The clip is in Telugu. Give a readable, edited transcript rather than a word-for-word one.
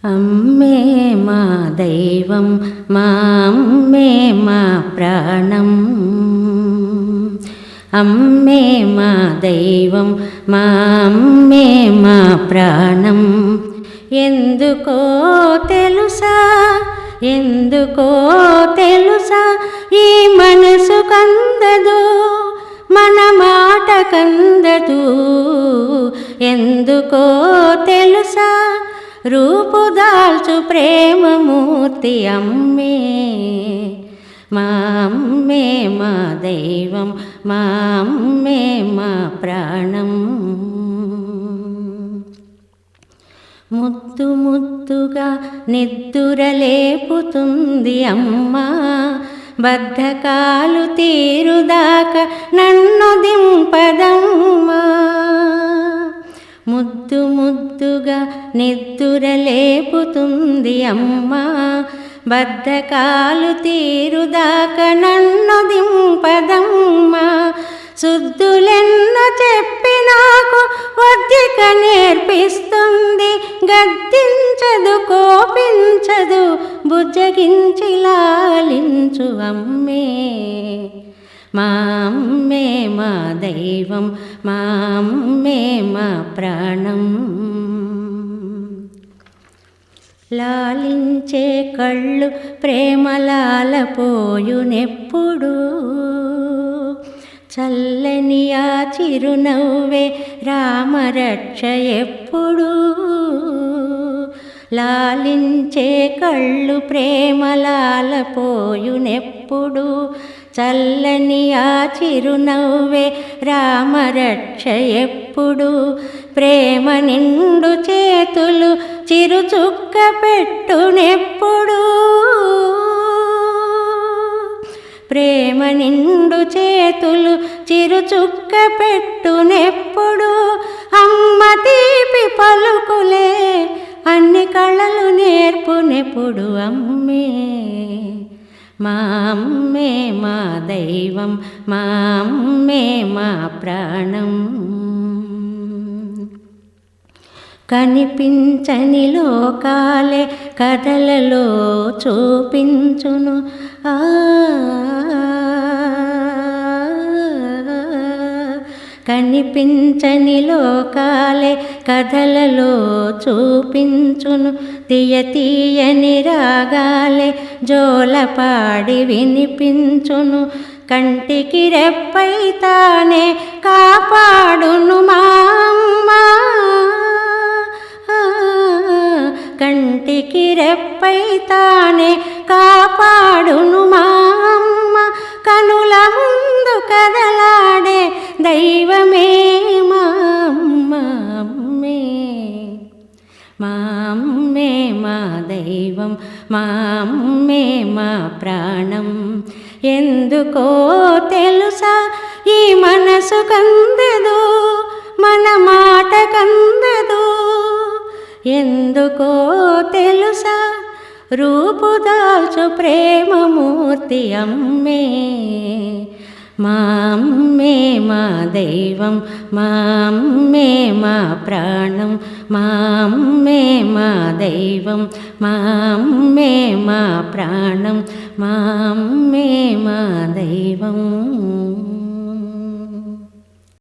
అమ్మే మా దైవం మా అమ్మే మా ప్రాణం. అమ్మే మా దైవం మా అమ్మే మా ప్రాణం. ఎందుకో తెలుసా ఎందుకో తెలుసా ఈ మనసు కందదు మన మాట కందదు. ఎందుకో తెలుసా రూపుదాల్చు ప్రేమమూర్తి అమ్మే మా అమ్మే మా దైవం మా అమ్మే మా ప్రాణం. ముద్దు ముద్దుగా నిద్దురలేపుతుంది అమ్మా, బద్ధకాలు తీరుదాకా నన్ను దింపదమ్మా. ముద్దు ముద్దుగా నిద్దురలేపుతుంది అమ్మా, బద్ధకాలు తీరుదాకా నన్ను దింపదమ్మా. శుద్ధులెన్నో చెప్పి నాకు వద్దిక నేర్పిస్తుంది, గద్దించదు కోపించదు బుజ్జగించి లాలించు అమ్మే మా అమ్మే మా దైవం మా అమ్మే మా ప్రాణం. లాలించే కళ్ళు ప్రేమలాలపోయునెప్పుడు, చల్లని ఆ చిరునవ్వే రామరక్ష ఎప్పుడు. లాలించే కళ్ళు ప్రేమలాలపోయునెప్పుడు, చల్లని ఆ చిరునవ్వే రామరక్ష ఎప్పుడు. ప్రేమ నిండు చేతులు చిరుచుక్క పెట్టునెప్పుడు, ప్రేమ నిండు చేతులు చిరుచుక్క పెట్టునెప్పుడు. అమ్మ తీపి పలుకులే అన్ని కళలు నేర్పునెప్పుడు అమ్మే మా అమ్మే మా దైవం మా అమ్మే మా ప్రాణం. కనిపించని లోకాలే కథలలో చూపించును, కనిపించని లోకాలే కథలలో చూపించును. తీయ తీయని రాగాలే జోలపాడి వినిపించును. కంటికి రెప్పై తానే కాపాడును మా అమ్మ, కంటికి రెప్పై తానే కాపాడును మా అమ్మ. కనుల ముందు కదలాడే దైవమే మా అమ్మ అమ్మే మా అమ్మే మా దైవం మా అమ్మే మా ప్రాణం. ఎందుకో తెలుసా ఈ మనసు కందదు మన మాట కందదు. ఎందుకో తెలుసా రూపుదాల్చు ప్రేమమూర్తి అమ్మే మా అమ్మే మా దైవం మా అమ్మే మా ప్రాణం. మా అమ్మే మా దైవం మా అమ్మే మా ప్రాణం. మా అమ్మే మా దైవం.